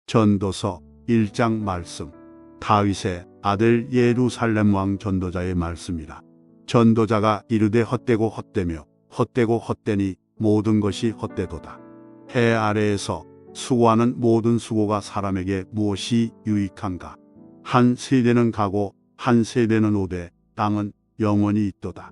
전도서 1장 말씀. 다윗의 아들 예루살렘 왕 전도자의 말씀이라. 전도자가 이르되 헛되고 헛되며 헛되고 헛되니 모든 것이 헛되도다. 해 아래에서 수고하는 모든 수고가 사람에게 무엇이 유익한가? 한 세대는 가고 한 세대는 오되 땅은 영원히 있도다.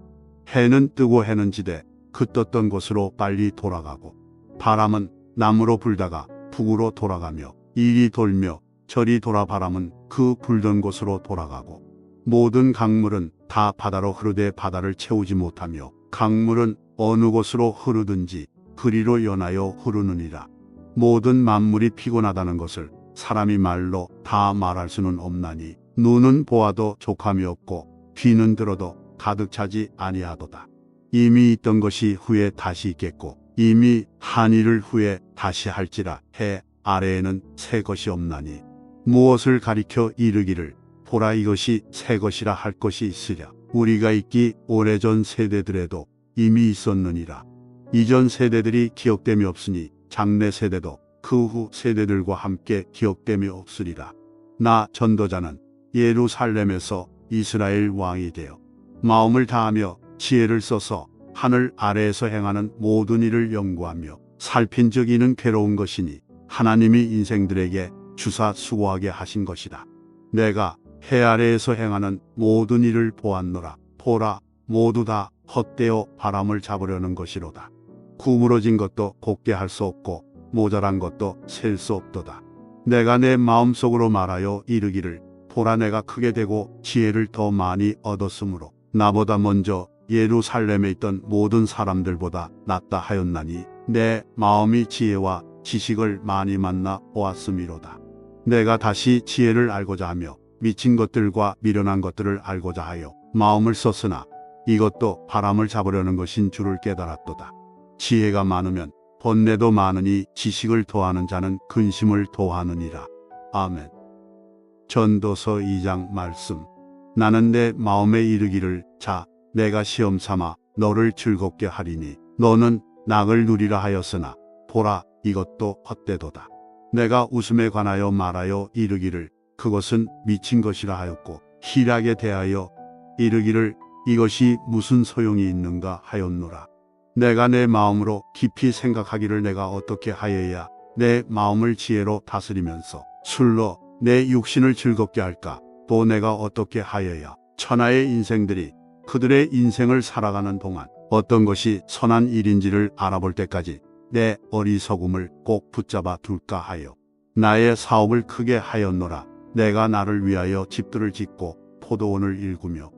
해는 뜨고 해는 지되 그 떴던 곳으로 빨리 돌아가고 바람은 남으로 불다가 북으로 돌아가며 이리 돌며 저리 돌아 바람은 그 불던 곳으로 돌아가고 모든 강물은 다 바다로 흐르되 바다를 채우지 못하며 강물은 어느 곳으로 흐르든지 그리로 연하여 흐르느니라. 모든 만물이 피곤하다는 것을 사람이 말로 다 말할 수는 없나니 눈은 보아도 족함이 없고 귀는 들어도 가득 차지 아니하도다. 이미 있던 것이 후에 다시 있겠고 이미 한 일을 후에 다시 할지라. 해 아래에는 새 것이 없나니 무엇을 가리켜 이르기를 보라 이것이 새 것이라 할 것이 있으랴. 우리가 있기 오래전 세대들에도 이미 있었느니라. 이전 세대들이 기억됨이 없으니 장래 세대도 그 후 세대들과 함께 기억됨이 없으리라. 나 전도자는 예루살렘에서 이스라엘 왕이 되어 마음을 다하며 지혜를 써서 하늘 아래에서 행하는 모든 일을 연구하며 살핀즉 이는 괴로운 것이니 하나님이 인생들에게 주사 수고하게 하신 것이다. 내가 해 아래에서 행하는 모든 일을 보았노라. 보라 모두 다 헛되어 바람을 잡으려는 것이로다. 구부러진 것도 곱게 할 수 없고 모자란 것도 셀 수 없도다. 내가 내 마음속으로 말하여 이르기를 보라 내가 크게 되고 지혜를 더 많이 얻었으므로 나보다 먼저 예루살렘에 있던 모든 사람들보다 낫다 하였나니 내 마음이 지혜와 지식을 많이 만나 보았음이로다. 내가 다시 지혜를 알고자 하며 미친 것들과 미련한 것들을 알고자 하여 마음을 썼으나 이것도 바람을 잡으려는 것인 줄을 깨달았도다. 지혜가 많으면 번뇌도 많으니 지식을 더하는 자는 근심을 더하느니라. 아멘. 전도서 2장 말씀. 나는 내 마음에 이르기를 자 내가 시험 삼아 너를 즐겁게 하리니 너는 낙을 누리라 하였으나 보라 이것도 헛되도다. 내가 웃음에 관하여 말하여 이르기를 그것은 미친 것이라 하였고 희락에 대하여 이르기를 이것이 무슨 소용이 있는가 하였노라. 내가 내 마음으로 깊이 생각하기를 내가 어떻게 하여야 내 마음을 지혜로 다스리면서 술로 내 육신을 즐겁게 할까? 또 내가 어떻게 하여야 천하의 인생들이 그들의 인생을 살아가는 동안 어떤 것이 선한 일인지를 알아볼 때까지 내 어리석음을 꼭 붙잡아 둘까 하여 나의 사업을 크게 하였노라. 내가 나를 위하여 집들을 짓고 포도원을 일구며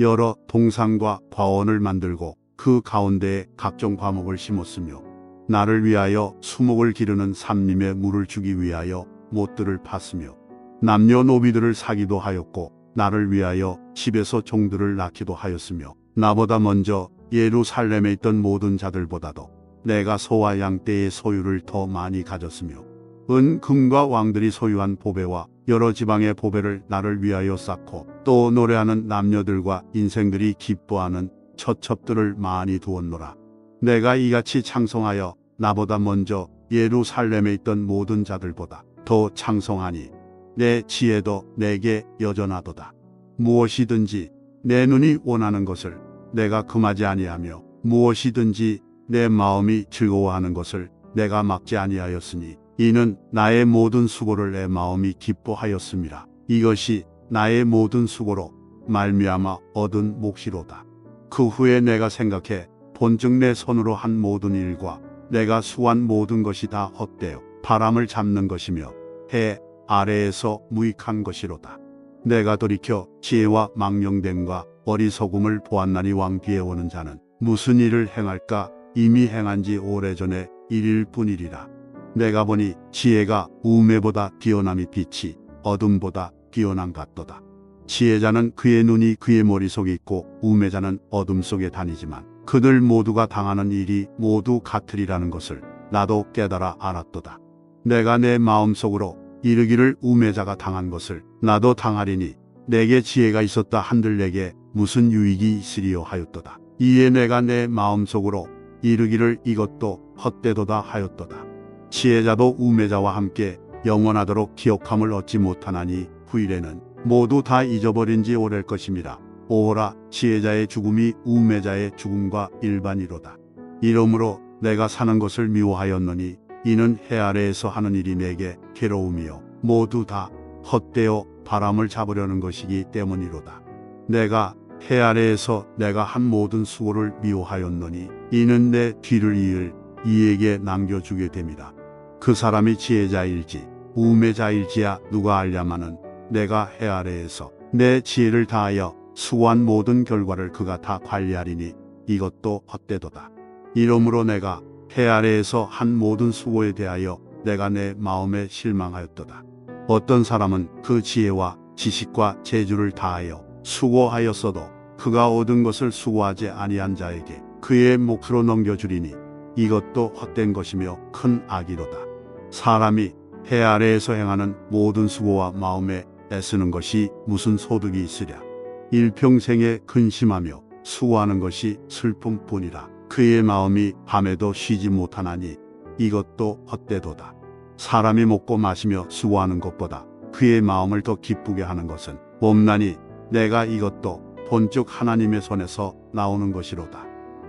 여러 동산과 과원을 만들고 그 가운데에 각종 과목을 심었으며 나를 위하여 수목을 기르는 삼림에 물을 주기 위하여 못들을 팠으며 남녀노비들을 사기도 하였고 나를 위하여 집에서 종들을 낳기도 하였으며 나보다 먼저 예루살렘에 있던 모든 자들보다도 내가 소와 양떼의 소유를 더 많이 가졌으며 은 금과 왕들이 소유한 보배와 여러 지방의 보배를 나를 위하여 쌓고 또 노래하는 남녀들과 인생들이 기뻐하는 처첩들을 많이 두었노라. 내가 이같이 창성하여 나보다 먼저 예루살렘에 있던 모든 자들보다 더 창성하니 내 지혜도 내게 여전하도다. 무엇이든지 내 눈이 원하는 것을 내가 금하지 아니하며 무엇이든지 내 마음이 즐거워하는 것을 내가 막지 아니하였으니 이는 나의 모든 수고를 내 마음이 기뻐하였음이라. 이것이 나의 모든 수고로 말미암아 얻은 몫이로다. 그 후에 내가 생각해 본즉 내 손으로 한 모든 일과 내가 수고한 모든 것이 다 헛되어 바람을 잡는 것이며 해 아래에서 무익한 것이로다. 내가 돌이켜 지혜와 망령됨과 어리석음을 보았나니 왕 뒤에 오는 자는 무슨 일을 행할까? 이미 행한 지 오래전에 일일 뿐이리라. 내가 보니 지혜가 우매보다 뛰어남이 빛이 어둠보다 뛰어남 같도다. 지혜자는 그의 눈이 그의 머릿속에 있고 우매자는 어둠 속에 다니지만 그들 모두가 당하는 일이 모두 같으리라는 것을 나도 깨달아 알았도다. 내가 내 마음속으로 이르기를 우매자가 당한 것을 나도 당하리니 내게 지혜가 있었다 한들 내게 무슨 유익이 있으리요 하였도다. 이에 내가 내 마음속으로 이르기를 이것도 헛되도다 하였도다. 지혜자도 우매자와 함께 영원하도록 기억함을 얻지 못하나니 후일에는 모두 다 잊어버린 지 오랠 것임이라. 오호라, 지혜자의 죽음이 우매자의 죽음과 일반이로다. 이러므로 내가 사는 것을 미워하였노니 이는 해 아래에서 하는 일이 내게 괴로움이요 모두 다 헛되어 바람을 잡으려는 것이기 때문이로다. 내가 해 아래에서 내가 한 모든 수고를 미워하였노니 이는 내 뒤를 이을 이에게 남겨주게 됨이라. 그 사람이 지혜자일지 우매자일지야 누가 알랴마는 내가 해 아래에서 내 지혜를 다하여 수고한 모든 결과를 그가 다 관리하리니 이것도 헛되도다. 이러므로 내가 해 아래에서 한 모든 수고에 대하여 내가 내 마음에 실망하였도다. 어떤 사람은 그 지혜와 지식과 재주를 다하여 수고하였어도 그가 얻은 것을 수고하지 아니한 자에게 그의 몫으로 넘겨주리니 이것도 헛된 것이며 큰 악이로다. 사람이 해 아래에서 행하는 모든 수고와 마음에 애쓰는 것이 무슨 소득이 있으랴. 일평생에 근심하며 수고하는 것이 슬픔뿐이라. 그의 마음이 밤에도 쉬지 못하나니 이것도 헛되도다. 사람이 먹고 마시며 수고하는 것보다 그의 마음을 더 기쁘게 하는 것은 없나니 내가 이것도 본즉 하나님의 손에서 나오는 것이로다.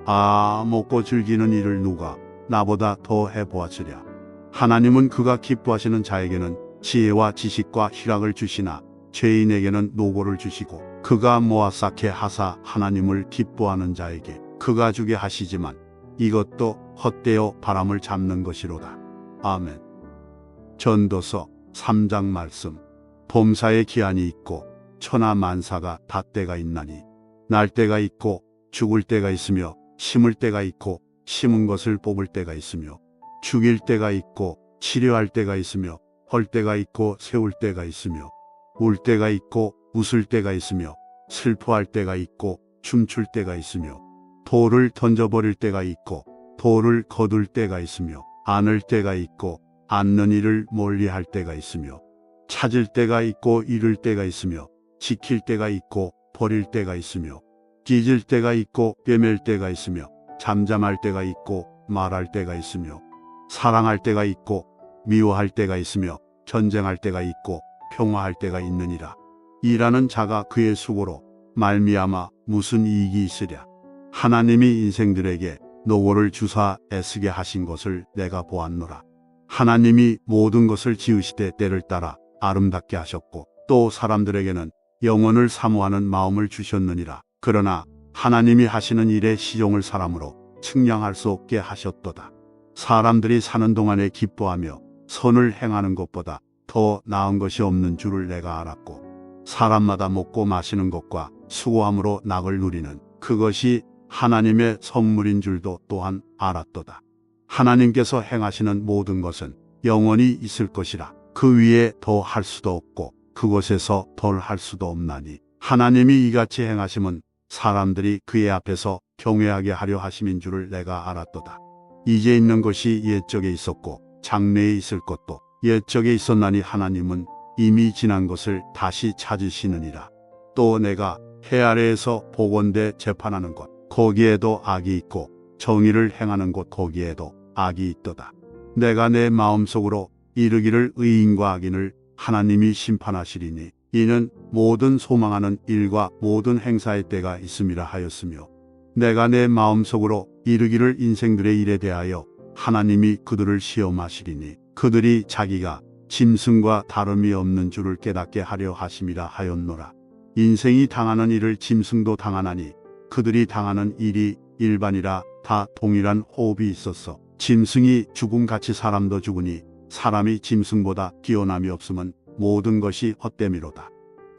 아, 먹고 즐기는 일을 누가 나보다 더 해보았으랴. 하나님은 그가 기뻐하시는 자에게는 지혜와 지식과 희락을 주시나 죄인에게는 노고를 주시고 그가 모아 쌓게 하사 하나님을 기뻐하는 자에게 그가 주게 하시지만 이것도 헛되어 바람을 잡는 것이로다. 아멘. 전도서 3장 말씀. 범사에 기한이 있고 천하 만사가 다 때가 있나니 날 때가 있고 죽을 때가 있으며 심을 때가 있고 심은 것을 뽑을 때가 있으며 죽일 때가 있고 치료할 때가 있으며 헐 때가 있고 세울 때가 있으며 울 때가 있고 웃을 때가 있으며 슬퍼할 때가 있고 춤출 때가 있으며 돌을 던져버릴 때가 있고 돌을 거둘 때가 있으며 안을 때가 있고 앉는 일을 멀리할 때가 있으며 찾을 때가 있고 잃을 때가 있으며 지킬 때가 있고 버릴 때가 있으며 찢을 때가 있고 꿰맬 때가 있으며 잠잠할 때가 있고 말할 때가 있으며 사랑할 때가 있고 미워할 때가 있으며 전쟁할 때가 있고 평화할 때가 있느니라. 일하는 자가 그의 수고로 말미암아 무슨 이익이 있으랴. 하나님이 인생들에게 노고를 주사 애쓰게 하신 것을 내가 보았노라. 하나님이 모든 것을 지으시되 때를 따라 아름답게 하셨고 또 사람들에게는 영혼을 사모하는 마음을 주셨느니라. 그러나 하나님이 하시는 일의 시종을 사람으로 측량할 수 없게 하셨도다. 사람들이 사는 동안에 기뻐하며 선을 행하는 것보다 더 나은 것이 없는 줄을 내가 알았고 사람마다 먹고 마시는 것과 수고함으로 낙을 누리는 그것이 하나님의 선물인 줄도 또한 알았도다. 하나님께서 행하시는 모든 것은 영원히 있을 것이라. 그 위에 더 할 수도 없고 그곳에서 덜 할 수도 없나니 하나님이 이같이 행하심은 사람들이 그의 앞에서 경외하게 하려 하심인 줄을 내가 알았도다. 이제 있는 것이 옛적에 있었고 장래에 있을 것도 옛적에 있었나니 하나님은 이미 지난 것을 다시 찾으시느니라. 또 내가 해 아래에서 복원돼 재판하는 것 거기에도 악이 있고 정의를 행하는 곳 거기에도 악이 있도다. 내가 내 마음속으로 이르기를 의인과 악인을 하나님이 심판하시리니 이는 모든 소망하는 일과 모든 행사의 때가 있음이라 하였으며 내가 내 마음속으로 이르기를 인생들의 일에 대하여 하나님이 그들을 시험하시리니 그들이 자기가 짐승과 다름이 없는 줄을 깨닫게 하려 하심이라 하였노라. 인생이 당하는 일을 짐승도 당하나니 그들이 당하는 일이 일반이라 다 동일한 호흡이 있었어. 짐승이 죽음같이 사람도 죽으니 사람이 짐승보다 뛰어남이 없음은 모든 것이 헛됨이로다.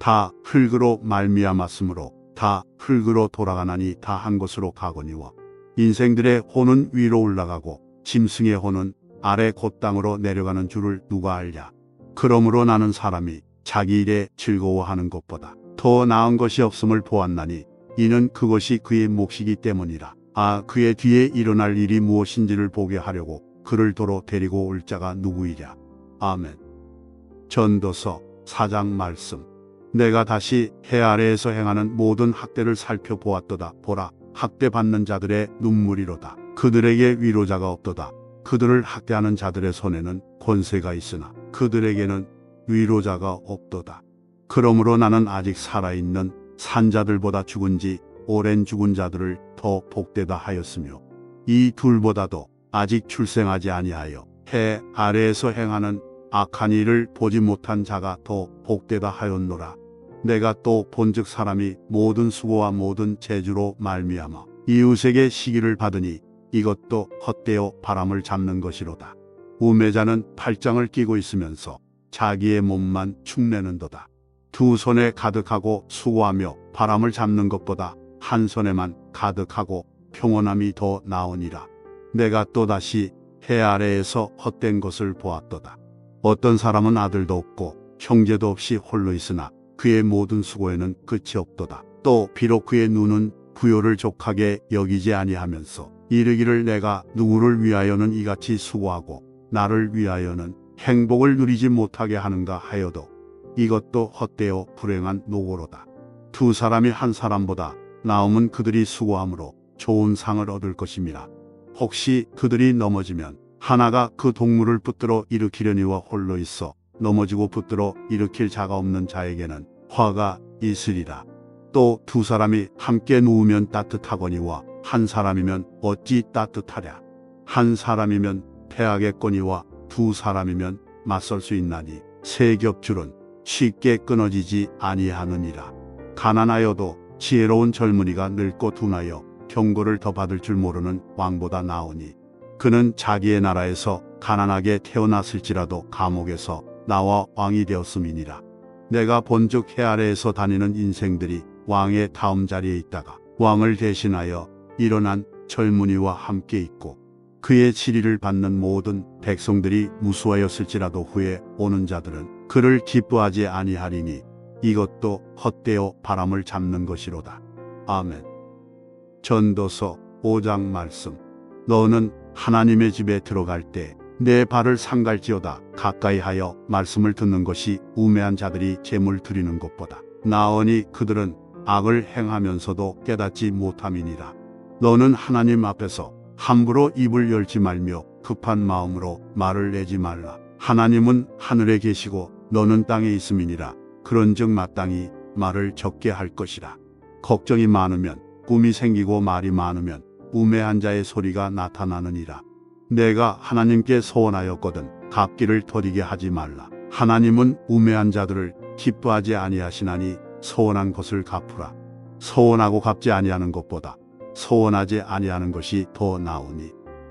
다 흙으로 말미암았으므로 다 흙으로 돌아가나니 다 한 곳으로 가거니와 인생들의 혼은 위로 올라가고 짐승의 혼은 아래 곧 땅으로 내려가는 줄을 누가 알랴. 그러므로 나는 사람이 자기 일에 즐거워하는 것보다 더 나은 것이 없음을 보았나니 이는 그것이 그의 몫이기 때문이라. 아, 그의 뒤에 일어날 일이 무엇인지를 보게 하려고 그를 도로 데리고 올 자가 누구이랴. 아멘. 전도서 4장 말씀. 내가 다시 해 아래에서 행하는 모든 학대를 살펴보았도다. 보라, 학대받는 자들의 눈물이로다. 그들에게 위로자가 없도다. 그들을 학대하는 자들의 손에는 권세가 있으나 그들에게는 위로자가 없도다. 그러므로 나는 아직 살아있는 산자들보다 죽은 지 오랜 죽은 자들을 더 복되다 하였으며 이 둘보다도 아직 출생하지 아니하여 해 아래에서 행하는 악한 일을 보지 못한 자가 더 복되다 하였노라. 내가 또 본즉 사람이 모든 수고와 모든 재주로 말미암아 이웃에게 시기를 받으니 이것도 헛되어 바람을 잡는 것이로다. 우매자는 팔짱을 끼고 있으면서 자기의 몸만 축내는도다. 두 손에 가득하고 수고하며 바람을 잡는 것보다 한 손에만 가득하고 평온함이 더 나으니라. 내가 또다시 해 아래에서 헛된 것을 보았도다. 어떤 사람은 아들도 없고 형제도 없이 홀로 있으나 그의 모든 수고에는 끝이 없도다. 또 비록 그의 눈은 부요를 족하게 여기지 아니하면서 이르기를 내가 누구를 위하여는 이같이 수고하고 나를 위하여는 행복을 누리지 못하게 하는가 하여도 이것도 헛되어 불행한 노고로다. 두 사람이 한 사람보다 나음은 그들이 수고함으로 좋은 상을 얻을 것임이라. 혹시 그들이 넘어지면 하나가 그 동물을 붙들어 일으키려니와 홀로 있어 넘어지고 붙들어 일으킬 자가 없는 자에게는 화가 있으리라. 또 두 사람이 함께 누우면 따뜻하거니와 한 사람이면 어찌 따뜻하랴. 한 사람이면 패하겠거니와 두 사람이면 맞설 수 있나니 세 겹줄은 쉽게 끊어지지 아니하느니라. 가난하여도 지혜로운 젊은이가 늙고 둔하여 경고를 더 받을 줄 모르는 왕보다 나으니 그는 자기의 나라에서 가난하게 태어났을지라도 감옥에서 나와 왕이 되었음이니라. 내가 본즉 해 아래에서 다니는 인생들이 왕의 다음 자리에 있다가 왕을 대신하여 일어난 젊은이와 함께 있고 그의 치리를 받는 모든 백성들이 무수하였을지라도 후에 오는 자들은 그를 기뻐하지 아니하리니 이것도 헛되어 바람을 잡는 것이로다. 아멘. 전도서 5장 말씀. 너는 하나님의 집에 들어갈 때 내 발을 상갈지어다. 가까이 하여 말씀을 듣는 것이 우매한 자들이 제물 드리는 것보다 나으니 그들은 악을 행하면서도 깨닫지 못함이니라. 너는 하나님 앞에서 함부로 입을 열지 말며 급한 마음으로 말을 내지 말라. 하나님은 하늘에 계시고 너는 땅에 있음이니라. 그런즉 마땅히 말을 적게 할 것이라. 걱정이 많으면 꿈이 생기고 말이 많으면 우매한 자의 소리가 나타나느니라. 내가 하나님께 소원하였거든 갚기를 더디게 하지 말라. 하나님은 우매한 자들을 기뻐하지 아니하시나니 소원한 것을 갚으라. 소원하고 갚지 아니하는 것보다 소원하지 아니하는 것이 더 나으니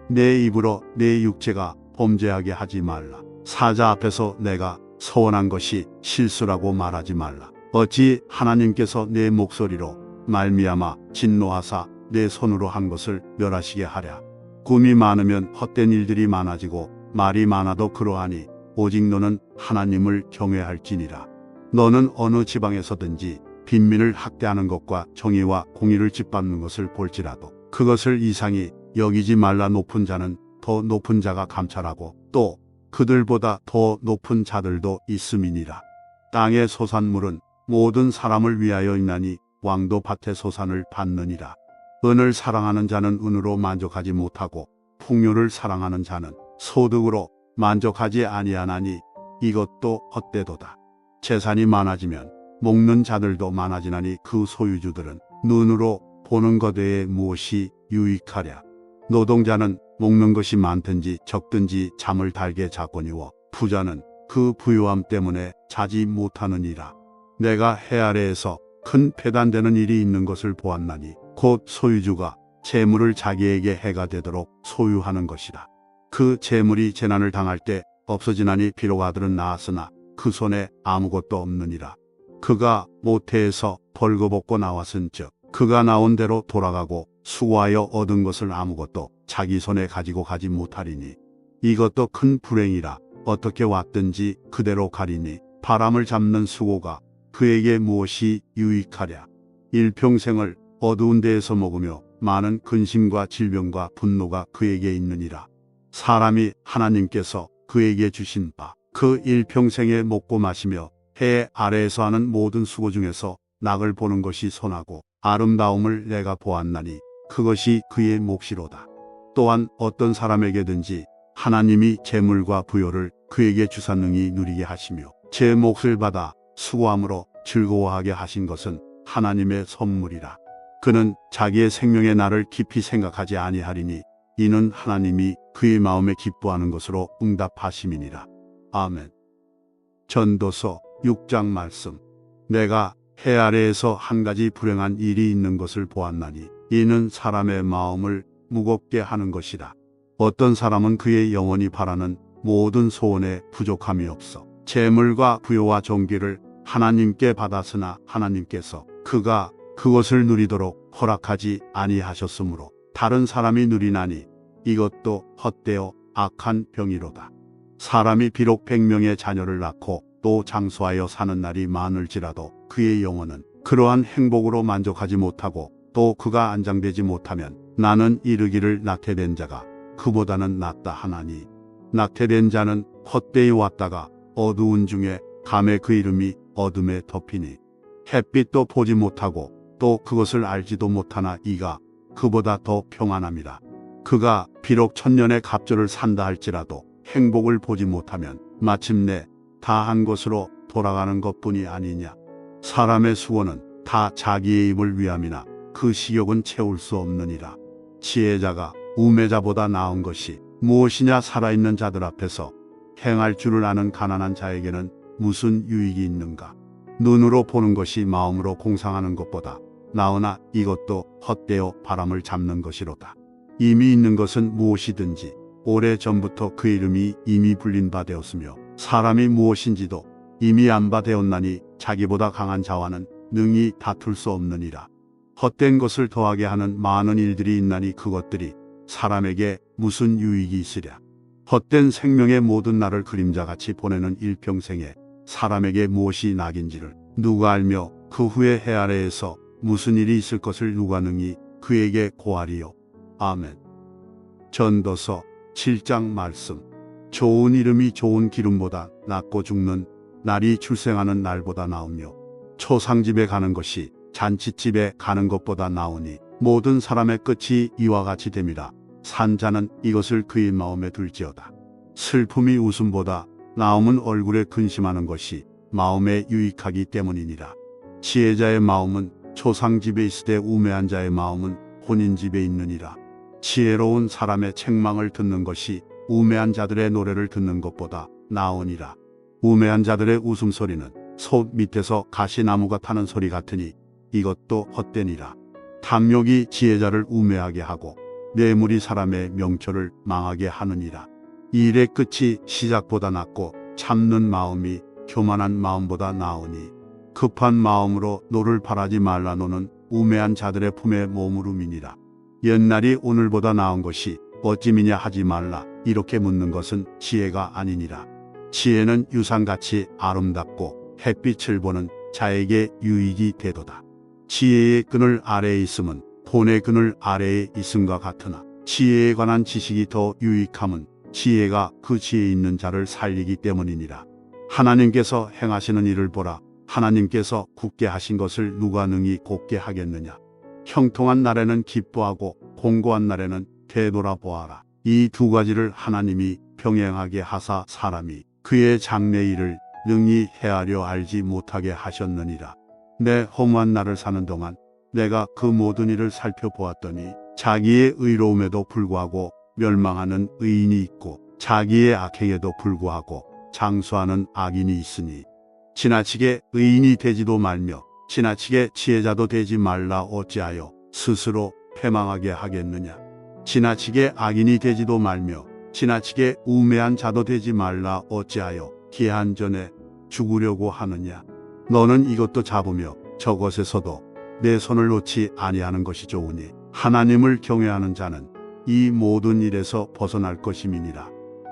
내 입으로 내 육체가 범죄하게 하지 말라. 사자 앞에서 내가 소원한 것이 실수라고 말하지 말라. 어찌 하나님께서 내 목소리로 말미암아 진노하사 내 손으로 한 것을 멸하시게 하랴. 꿈이 많으면 헛된 일들이 많아지고 말이 많아도 그러하니 오직 너는 하나님을 경외할지니라. 너는 어느 지방에서든지 빈민을 학대하는 것과 정의와 공의를 짓밟는 것을 볼지라도 그것을 이상히 여기지 말라. 높은 자는 더 높은 자가 감찰하고 또 그들보다 더 높은 자들도 있음이니라. 땅의 소산물은 모든 사람을 위하여 있나니 왕도 밭의 소산을 받느니라. 은을 사랑하는 자는 은으로 만족하지 못하고 풍요를 사랑하는 자는 소득으로 만족하지 아니하나니 이것도 헛되도다. 재산이 많아지면 먹는 자들도 많아지나니 그 소유주들은 눈으로 보는 것 외에 무엇이 유익하랴. 노동자는 먹는 것이 많든지 적든지 잠을 달게 자거니와 부자는 그 부유함 때문에 자지 못하느니라. 내가 해 아래에서 큰 패단되는 일이 있는 것을 보았나니 곧 소유주가 재물을 자기에게 해가 되도록 소유하는 것이다. 그 재물이 재난을 당할 때 없어지나니 비록 아들은 낳았으나 그 손에 아무것도 없느니라. 그가 모태에서 벌거벗고 나왔은즉 그가 나온 대로 돌아가고 수고하여 얻은 것을 아무것도 자기 손에 가지고 가지 못하리니 이것도 큰 불행이라. 어떻게 왔든지 그대로 가리니 바람을 잡는 수고가 그에게 무엇이 유익하랴. 일평생을 어두운 데에서 먹으며 많은 근심과 질병과 분노가 그에게 있느니라. 사람이 하나님께서 그에게 주신 바 그 일평생에 먹고 마시며 해 아래에서 하는 모든 수고 중에서 낙을 보는 것이 선하고 아름다움을 내가 보았나니 그것이 그의 몫이로다. 또한 어떤 사람에게든지 하나님이 재물과 부요를 그에게 주사 능히 누리게 하시며 제 몫을 받아 수고함으로 즐거워하게 하신 것은 하나님의 선물이라. 그는 자기의 생명의 날을 깊이 생각하지 아니하리니 이는 하나님이 그의 마음에 기뻐하는 것으로 응답하심이니라. 아멘. 전도서 6장 말씀. 내가 해 아래에서 한 가지 불행한 일이 있는 것을 보았나니 이는 사람의 마음을 무겁게 하는 것이다. 어떤 사람은 그의 영원히 바라는 모든 소원에 부족함이 없어 재물과 부요와 존귀를 하나님께 받았으나 하나님께서 그가 그것을 누리도록 허락하지 아니하셨으므로 다른 사람이 누리나니 이것도 헛되어 악한 병이로다. 사람이 비록 100명의 자녀를 낳고 또 장수하여 사는 날이 많을지라도 그의 영혼은 그러한 행복으로 만족하지 못하고 또 그가 안장되지 못하면 나는 이르기를 낙태된 자가 그보다는 낫다 하나니 낙태된 자는 헛되이 왔다가 어두운 중에 감에 그 이름이 어둠에 덮이니 햇빛도 보지 못하고 또 그것을 알지도 못하나 이가 그보다 더 평안함이라. 그가 비록 1000년의 갑절을 산다 할지라도 행복을 보지 못하면 마침내 다한 곳으로 돌아가는 것뿐이 아니냐. 사람의 수고는 다 자기의 입을 위함이나 그 식욕은 채울 수 없느니라. 지혜자가 우매자보다 나은 것이 무엇이냐. 살아있는 자들 앞에서 행할 줄을 아는 가난한 자에게는 무슨 유익이 있는가. 눈으로 보는 것이 마음으로 공상하는 것보다 나으나 이것도 헛되어 바람을 잡는 것이로다. 이미 있는 것은 무엇이든지 오래 전부터 그 이름이 이미 불린 바 되었으며 사람이 무엇인지도 이미 안 바 되었나니 자기보다 강한 자와는 능히 다툴 수 없느니라. 헛된 것을 더하게 하는 많은 일들이 있나니 그것들이 사람에게 무슨 유익이 있으랴. 헛된 생명의 모든 날을 그림자같이 보내는 일평생에 사람에게 무엇이 낙인지를 누가 알며 그 후에 해 아래에서 무슨 일이 있을 것을 누가 능히 그에게 고하리요. 아멘. 전도서 7장 말씀. 좋은 이름이 좋은 기름보다 낫고 죽는 날이 출생하는 날보다 나으며 초상집에 가는 것이 잔치집에 가는 것보다 나으니 모든 사람의 끝이 이와 같이 됨이라. 산 자는 이것을 그의 마음에 둘지어다. 슬픔이 웃음보다 나음은 얼굴에 근심하는 것이 마음에 유익하기 때문이니라. 지혜자의 마음은 초상집에 있으되 우매한 자의 마음은 혼인집에 있느니라. 지혜로운 사람의 책망을 듣는 것이 우매한 자들의 노래를 듣는 것보다 나으니라. 우매한 자들의 웃음소리는 솥 밑에서 가시나무가 타는 소리 같으니 이것도 헛되니라. 탐욕이 지혜자를 우매하게 하고 뇌물이 사람의 명철을 망하게 하느니라. 일의 끝이 시작보다 낫고 참는 마음이 교만한 마음보다 나으니 급한 마음으로 노를 바라지 말라. 노는 우매한 자들의 품에 머무름이니라. 옛날이 오늘보다 나은 것이 어찌미냐 하지 말라. 이렇게 묻는 것은 지혜가 아니니라. 지혜는 유상같이 아름답고 햇빛을 보는 자에게 유익이 되도다. 지혜의 그늘 아래에 있음은 돈의 그늘 아래에 있음과 같으나 지혜에 관한 지식이 더 유익함은 지혜가 그 지혜 있는 자를 살리기 때문이니라. 하나님께서 행하시는 일을 보라. 하나님께서 굳게 하신 것을 누가 능히 곱게 하겠느냐. 형통한 날에는 기뻐하고 공고한 날에는 되돌아보아라. 이 두 가지를 하나님이 병행하게 하사 사람이 그의 장래 일을 능히 헤아려 알지 못하게 하셨느니라. 내 허무한 날을 사는 동안 내가 그 모든 일을 살펴보았더니 자기의 의로움에도 불구하고 멸망하는 의인이 있고 자기의 악행에도 불구하고 장수하는 악인이 있으니 지나치게 의인이 되지도 말며 지나치게 지혜자도 되지 말라. 어찌하여 스스로 패망하게 하겠느냐. 지나치게 악인이 되지도 말며 지나치게 우매한 자도 되지 말라. 어찌하여 기한 전에 죽으려고 하느냐. 너는 이것도 잡으며 저것에서도 내 손을 놓지 아니하는 것이 좋으니 하나님을 경외하는 자는 이 모든 일에서 벗어날 것임이니라.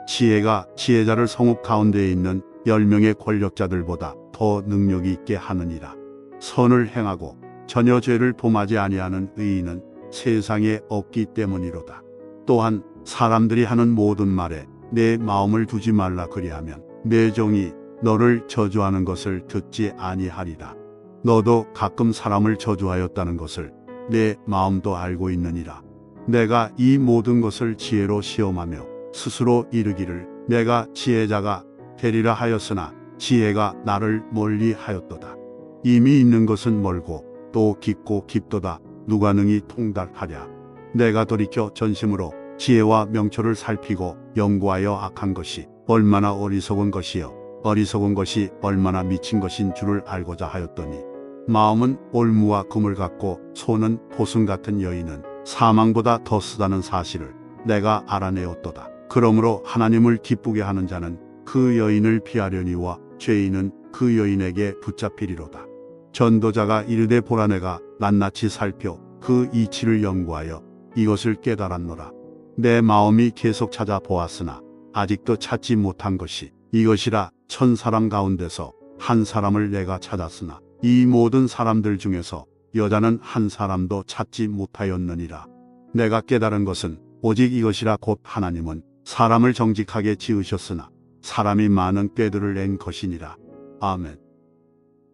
지혜가 지혜자를 성읍 가운데에 있는 10명의 권력자들보다 더 능력이 있게 하느니라. 선을 행하고 전혀 죄를 범하지 아니하는 의인은 세상에 없기 때문이로다. 또한 사람들이 하는 모든 말에 내 마음을 두지 말라. 그리하면 내 종이 너를 저주하는 것을 듣지 아니하리라. 너도 가끔 사람을 저주하였다는 것을 내 마음도 알고 있느니라. 내가 이 모든 것을 지혜로 시험하며 스스로 이르기를 내가 지혜자가 되리라 하였으나 지혜가 나를 멀리 하였도다. 이미 있는 것은 멀고 또 깊고 깊도다. 누가 능히 통달하랴. 내가 돌이켜 전심으로 지혜와 명초를 살피고 연구하여 악한 것이 얼마나 어리석은 것이요 어리석은 것이 얼마나 미친 것인 줄을 알고자 하였더니 마음은 올무와 금을 같고 손은 보승 같은 여인은 사망보다 더 쓰다는 사실을 내가 알아내었도다. 그러므로 하나님을 기쁘게 하는 자는 그 여인을 피하려니와 죄인은 그 여인에게 붙잡히리로다. 전도자가 이르되 보라 내가 낱낱이 살펴 그 이치를 연구하여 이것을 깨달았노라. 내 마음이 계속 찾아보았으나 아직도 찾지 못한 것이 이것이라. 천 사람 가운데서 한 사람을 내가 찾았으나 이 모든 사람들 중에서 여자는 한 사람도 찾지 못하였느니라. 내가 깨달은 것은 오직 이것이라. 곧 하나님은 사람을 정직하게 지으셨으나 사람이 많은 꾀들을 낸 것이니라. 아멘.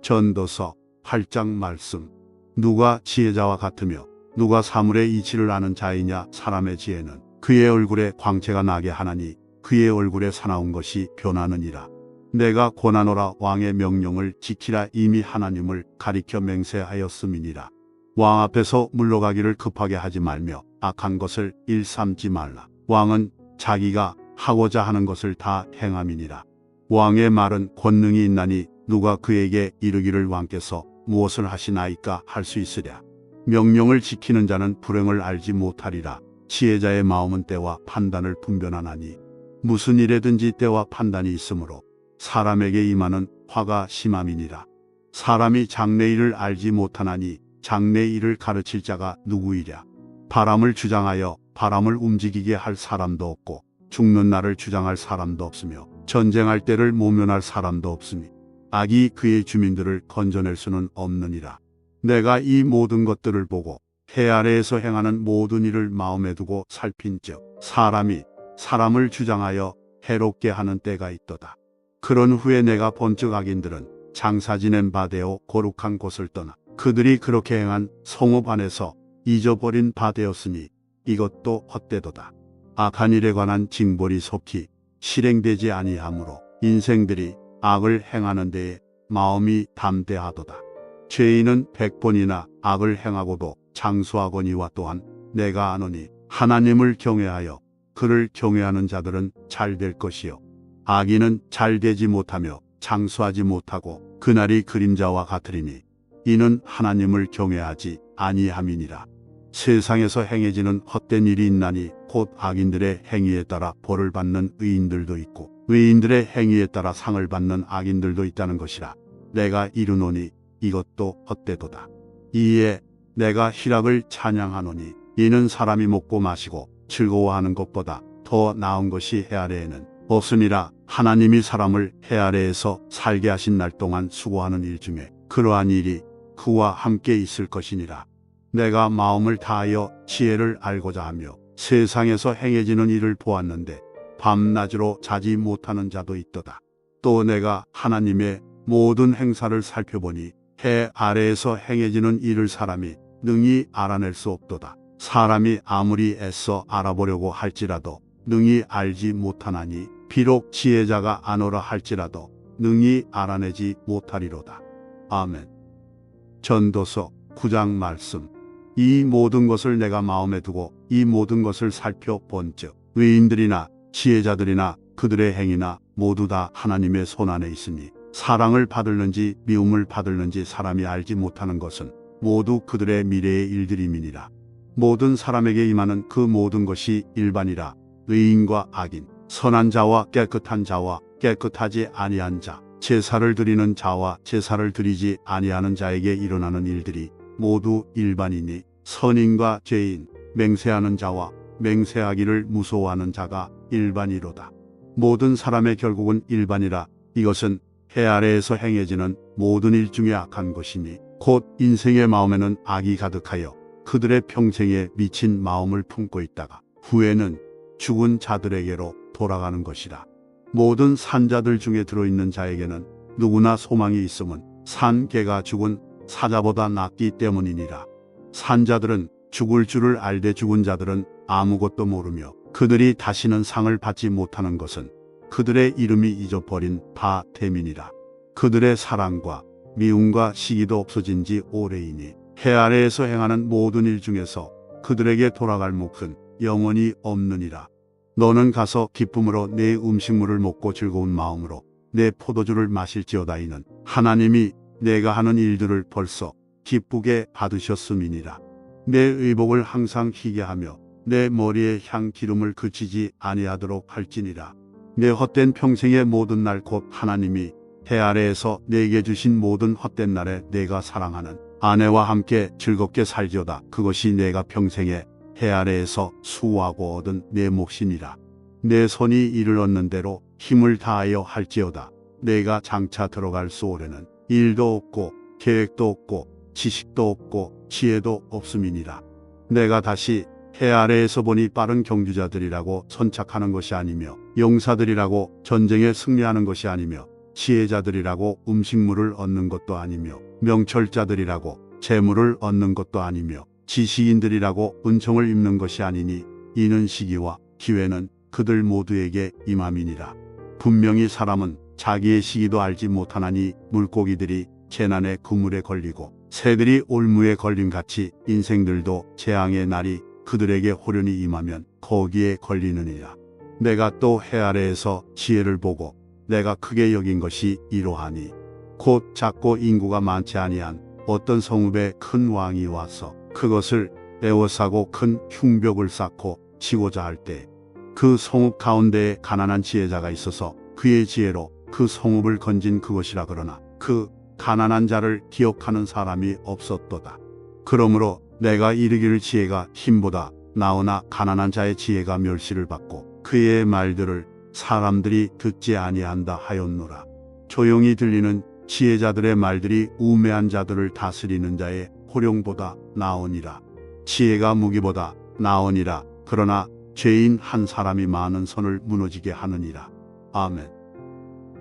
전도서 8장 말씀. 누가 지혜자와 같으며 누가 사물의 이치를 아는 자이냐. 사람의 지혜는 그의 얼굴에 광채가 나게 하나니 그의 얼굴에 사나운 것이 변하느니라. 내가 권하노라. 왕의 명령을 지키라. 이미 하나님을 가리켜 맹세하였음이니라. 왕 앞에서 물러가기를 급하게 하지 말며 악한 것을 일삼지 말라. 왕은 자기가 하고자 하는 것을 다 행함이니라. 왕의 말은 권능이 있나니 누가 그에게 이르기를 왕께서 무엇을 하시나이까 할 수 있으랴. 명령을 지키는 자는 불행을 알지 못하리라. 지혜자의 마음은 때와 판단을 분별하나니 무슨 일에든지 때와 판단이 있으므로 사람에게 임하는 화가 심함이니라. 사람이 장래일을 알지 못하나니 장래일을 가르칠 자가 누구이랴. 바람을 주장하여 바람을 움직이게 할 사람도 없고 죽는 날을 주장할 사람도 없으며 전쟁할 때를 모면할 사람도 없으니 악이 그의 주민들을 건져낼 수는 없느니라. 내가 이 모든 것들을 보고 해 아래에서 행하는 모든 일을 마음에 두고 살핀즉 사람이 사람을 주장하여 해롭게 하는 때가 있도다. 그런 후에 내가 본즉 악인들은 장사 지낸 바 되어 거룩한 곳을 떠나 그들이 그렇게 행한 성읍 안에서 잊어버린 바 되었으니 이것도 헛되도다. 악한 일에 관한 징벌이 속히 실행되지 아니하므로 인생들이 악을 행하는 데에 마음이 담대하도다. 죄인은 100번이나 악을 행하고도 장수하거니와 또한 내가 아노니 하나님을 경외하여 그를 경외하는 자들은 잘 될 것이요 악인은 잘 되지 못하며 장수하지 못하고 그날이 그림자와 같으리니 이는 하나님을 경외하지 아니함이니라. 세상에서 행해지는 헛된 일이 있나니 곧 악인들의 행위에 따라 벌을 받는 의인들도 있고 의인들의 행위에 따라 상을 받는 악인들도 있다는 것이라. 내가 이르노니 이것도 헛되도다. 이에 내가 희락을 찬양하노니 이는 사람이 먹고 마시고 즐거워하는 것보다 더 나은 것이 해 아래에는 없으니라. 하나님이 사람을 해 아래에서 살게 하신 날 동안 수고하는 일 중에 그러한 일이 그와 함께 있을 것이니라. 내가 마음을 다하여 지혜를 알고자 하며 세상에서 행해지는 일을 보았는데 밤낮으로 자지 못하는 자도 있도다. 또 내가 하나님의 모든 행사를 살펴보니 해 아래에서 행해지는 일을 사람이 능히 알아낼 수 없도다. 사람이 아무리 애써 알아보려고 할지라도 능히 알지 못하나니 비록 지혜자가 아노라 할지라도 능히 알아내지 못하리로다. 아멘. 전도서 9장 말씀. 이 모든 것을 내가 마음에 두고 이 모든 것을 살펴본즉 의인들이나 지혜자들이나 그들의 행위나 모두 다 하나님의 손안에 있으니 사랑을 받을는지 미움을 받을는지 사람이 알지 못하는 것은 모두 그들의 미래의 일들임이니라. 모든 사람에게 임하는 그 모든 것이 일반이라. 의인과 악인, 선한 자와 깨끗한 자와 깨끗하지 아니한 자, 제사를 드리는 자와 제사를 드리지 아니하는 자에게 일어나는 일들이 모두 일반이니 선인과 죄인, 맹세하는 자와 맹세하기를 무서워하는 자가 일반이로다. 모든 사람의 결국은 일반이라. 이것은 해 아래에서 행해지는 모든 일 중에 악한 것이니 곧 인생의 마음에는 악이 가득하여 그들의 평생에 미친 마음을 품고 있다가 후에는 죽은 자들에게로 돌아가는 것이라. 모든 산자들 중에 들어있는 자에게는 누구나 소망이 있음은 산 개가 죽은 사자보다 낫기 때문이니라. 산자들은 죽을 줄을 알되 죽은 자들은 아무것도 모르며 그들이 다시는 상을 받지 못하는 것은 그들의 이름이 잊어버린 바 됨이니라. 그들의 사랑과 미움과 시기도 없어진 지 오래이니 해 아래에서 행하는 모든 일 중에서 그들에게 돌아갈 몫은 영원히 없느니라. 너는 가서 기쁨으로 내 음식물을 먹고 즐거운 마음으로 내 포도주를 마실지어다. 이는 하나님이 내가 하는 일들을 벌써 기쁘게 받으셨음이니라. 내 의복을 항상 희게 하며 내 머리에 향 기름을 그치지 아니하도록 할지니라. 내 헛된 평생의 모든 날 곧 하나님이 해 아래에서 내게 주신 모든 헛된 날에 내가 사랑하는 아내와 함께 즐겁게 살지어다. 그것이 내가 평생에 해 아래에서 수고하고 얻은 내 몫이니라. 내 손이 이를 얻는 대로 힘을 다하여 할지어다. 내가 장차 들어갈 수오래는 일도 없고 계획도 없고 지식도 없고 지혜도 없음이니라. 내가 다시 해 아래에서 보니 빠른 경주자들이라고 선착하는 것이 아니며 용사들이라고 전쟁에 승리하는 것이 아니며 지혜자들이라고 음식물을 얻는 것도 아니며 명철자들이라고 재물을 얻는 것도 아니며 지식인들이라고 은총을 입는 것이 아니니 이는 시기와 기회는 그들 모두에게 임함이니라. 분명히 사람은 자기의 시기도 알지 못하나니 물고기들이 재난의 그물에 걸리고 새들이 올무에 걸림같이 인생들도 재앙의 날이 그들에게 호련히 임하면 거기에 걸리느니라. 내가 또 해 아래에서 지혜를 보고 내가 크게 여긴 것이 이러하니 곧 작고 인구가 많지 아니한 어떤 성읍에 큰 왕이 와서 그것을 에워싸고 큰 흉벽을 쌓고 치고자 할 때 그 성읍 가운데에 가난한 지혜자가 있어서 그의 지혜로 그 성읍을 건진 그것이라. 그러나 그 가난한 자를 기억하는 사람이 없었도다. 그러므로 내가 이르기를 지혜가 힘보다 나으나 가난한 자의 지혜가 멸시를 받고 그의 말들을 사람들이 듣지 아니한다 하였노라. 조용히 들리는 지혜자들의 말들이 우매한 자들을 다스리는 자의 호령보다 나으니라. 지혜가 무기보다 나으니라. 그러나 죄인 한 사람이 많은 선을 무너지게 하느니라. 아멘.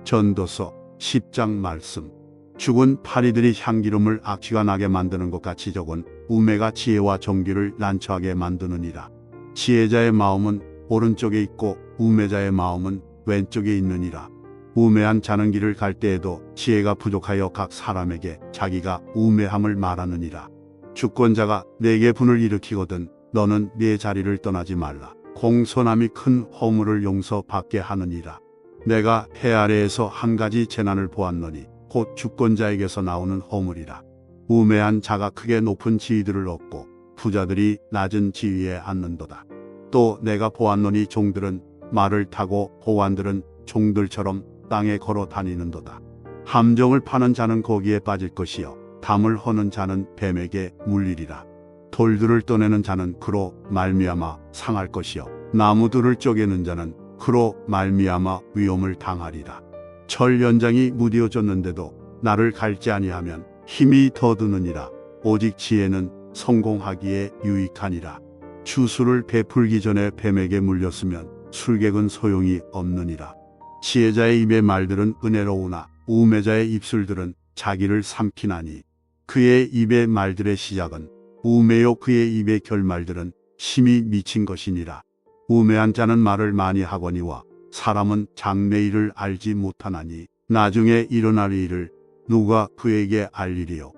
전도서 10장 말씀. 죽은 파리들이 향기름을 악취가 나게 만드는 것 같이 적은 우매가 지혜와 정기를 난처하게 만드느니라. 지혜자의 마음은 오른쪽에 있고 우매자의 마음은 왼쪽에 있느니라. 우매한 자는 길을 갈 때에도 지혜가 부족하여 각 사람에게 자기가 우매함을 말하느니라. 주권자가 내게 분을 일으키거든 너는 네 자리를 떠나지 말라. 공손함이 큰 허물을 용서받게 하느니라. 내가 해 아래에서 한 가지 재난을 보았노니 곧 주권자에게서 나오는 허물이라. 우매한 자가 크게 높은 지위들을 얻고 부자들이 낮은 지위에 앉는도다. 또 내가 보았노니 종들은 말을 타고 호환들은 종들처럼 땅에 걸어 다니는도다. 함정을 파는 자는 거기에 빠질 것이요 담을 허는 자는 뱀에게 물리리라. 돌들을 떠내는 자는 그로 말미암아 상할 것이요 나무들을 쪼개는 자는 그로 말미암아 위험을 당하리라. 철 연장이 무뎌졌는데도 나를 갈지 아니하면 힘이 더 드느니라. 오직 지혜는 성공하기에 유익하니라. 주술을 베풀기 전에 뱀에게 물렸으면 술객은 소용이 없느니라. 지혜자의 입의 말들은 은혜로우나 우매자의 입술들은 자기를 삼키나니 그의 입의 말들의 시작은 우매요 그의 입의 결말들은 심히 미친 것이니라. 우매한 자는 말을 많이 하거니와 사람은 장래일을 알지 못하나니 나중에 일어날 일을 누가 그에게 알리리요.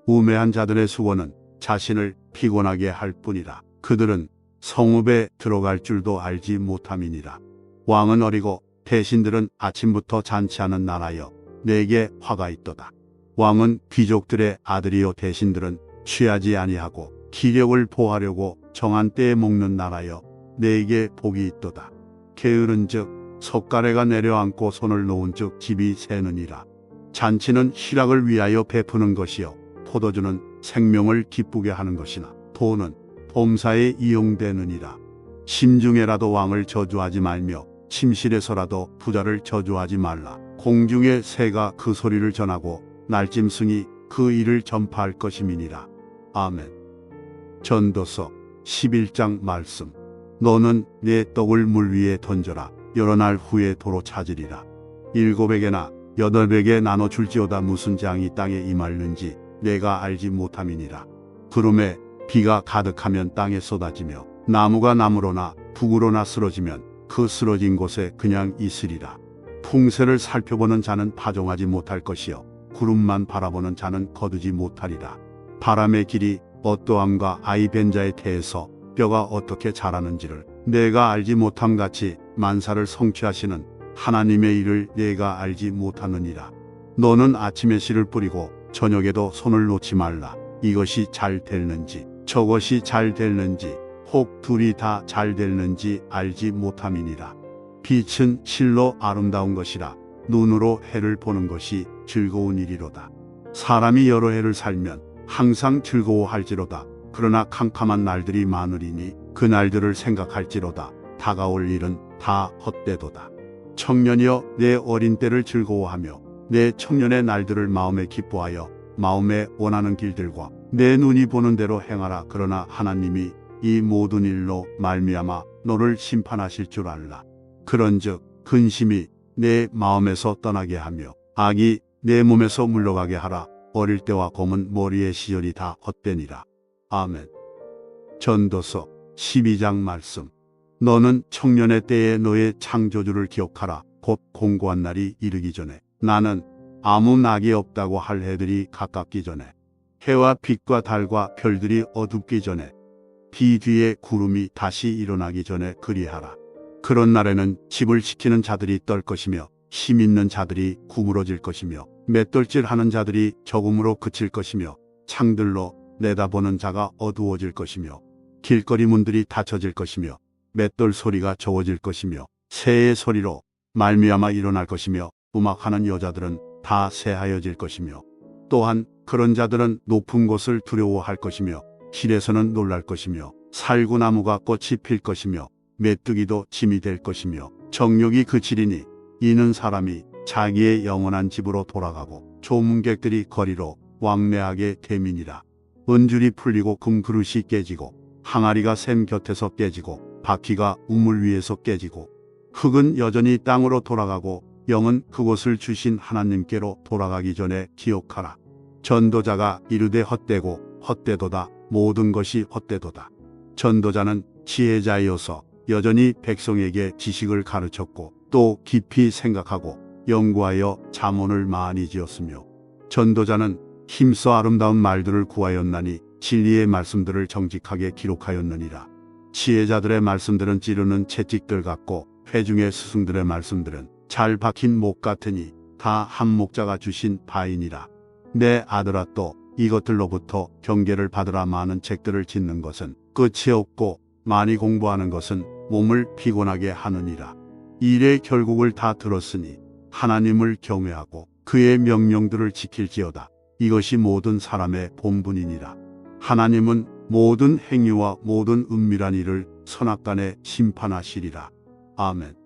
우매한 자들의 수고는 자신을 피곤하게 할 뿐이라. 그들은 성읍에 들어갈 줄도 알지 못함이니라. 왕은 어리고 대신들은 아침부터 잔치하는 나라여 내게 화가 있도다. 왕은 귀족들의 아들이요 대신들은 취하지 아니하고 기력을 보하려고 정한 때에 먹는 나라여 내게 복이 있도다. 게으른즉 석가래가 내려앉고 손을 놓은즉 집이 새느니라. 잔치는 희락을 위하여 베푸는 것이요 포도주는 생명을 기쁘게 하는 것이나 돈은 범사에 이용되느니라. 심중에라도 왕을 저주하지 말며 침실에서라도 부자를 저주하지 말라. 공중의 새가 그 소리를 전하고 날짐승이 그 일을 전파할 것임이니라. 아멘. 전도서 11장 말씀. 너는 내 떡을 물 위에 던져라. 여러 날 후에 도로 찾으리라. 7에게나 8에게 나눠 줄지어다. 무슨 장이 땅에 임하는지 내가 알지 못함이니라. 구름에 비가 가득하면 땅에 쏟아지며 나무가 나무로나 북으로나 쓰러지면 그 쓰러진 곳에 그냥 있으리라. 풍세를 살펴보는 자는 파종하지 못할 것이요 구름만 바라보는 자는 거두지 못하리라. 바람의 길이 어떠함과 아이 벤 자의 태에서 뼈가 어떻게 자라는지를 내가 알지 못함 같이 만사를 성취하시는 하나님의 일을 내가 알지 못하느니라. 너는 아침에 씨를 뿌리고 저녁에도 손을 놓지 말라. 이것이 잘 될는지 저것이 잘 될는지 혹 둘이 다 잘 될는지 알지 못함이니라. 빛은 실로 아름다운 것이라. 눈으로 해를 보는 것이 즐거운 일이로다. 사람이 여러 해를 살면 항상 즐거워할지로다. 그러나 캄캄한 날들이 많으리니 그 날들을 생각할지로다. 다가올 일은 다 헛되도다. 청년이여 내 어린 때를 즐거워하며 내 청년의 날들을 마음에 기뻐하여 마음에 원하는 길들과 내 눈이 보는 대로 행하라. 그러나 하나님이 이 모든 일로 말미암아 너를 심판하실 줄 알라. 그런즉 근심이 내 마음에서 떠나게 하며 악이 내 몸에서 물러가게 하라. 어릴 때와 검은 머리의 시절이 다 헛되니라. 아멘. 전도서 12장 말씀. 너는 청년의 때에 너의 창조주를 기억하라. 곧 공고한 날이 이르기 전에 나는 아무 낙이 없다고 할 해들이 가깝기 전에 해와 빛과 달과 별들이 어둡기 전에 비 뒤에 구름이 다시 일어나기 전에 그리하라. 그런 날에는 집을 지키는 자들이 떨 것이며 힘 있는 자들이 구부러질 것이며 맷돌질하는 자들이 적음으로 그칠 것이며 창들로 내다보는 자가 어두워질 것이며 길거리 문들이 닫혀질 것이며 맷돌 소리가 적어질 것이며 새의 소리로 말미암아 일어날 것이며 음악하는 여자들은 다 새하여질 것이며 또한 그런 자들은 높은 곳을 두려워할 것이며 길에서는 놀랄 것이며 살구나무가 꽃이 필 것이며 메뚜기도 짐이 될 것이며 정욕이 그치리니 이는 사람이 자기의 영원한 집으로 돌아가고 조문객들이 거리로 왕래하게 됨이니라. 은줄이 풀리고 금그릇이 깨지고 항아리가 샘 곁에서 깨지고 바퀴가 우물 위에서 깨지고 흙은 여전히 땅으로 돌아가고 영은 그곳을 주신 하나님께로 돌아가기 전에 기억하라. 전도자가 이르되 헛되고 헛되도다. 모든 것이 헛되도다. 전도자는 지혜자이어서 여전히 백성에게 지식을 가르쳤고 또 깊이 생각하고 연구하여 잠언을 많이 지었으며 전도자는 힘써 아름다운 말들을 구하였나니 진리의 말씀들을 정직하게 기록하였느니라. 지혜자들의 말씀들은 찌르는 채찍들 같고 회중의 스승들의 말씀들은 잘 박힌 목 같으니 다 한 목자가 주신 바이니라. 내 아들아 또 이것들로부터 경계를 받으라. 많은 책들을 짓는 것은 끝이 없고 많이 공부하는 것은 몸을 피곤하게 하느니라. 일의 결국을 다 들었으니 하나님을 경외하고 그의 명령들을 지킬지어다. 이것이 모든 사람의 본분이니라. 하나님은 모든 행위와 모든 은밀한 일을 선악간에 심판하시리라. 아멘.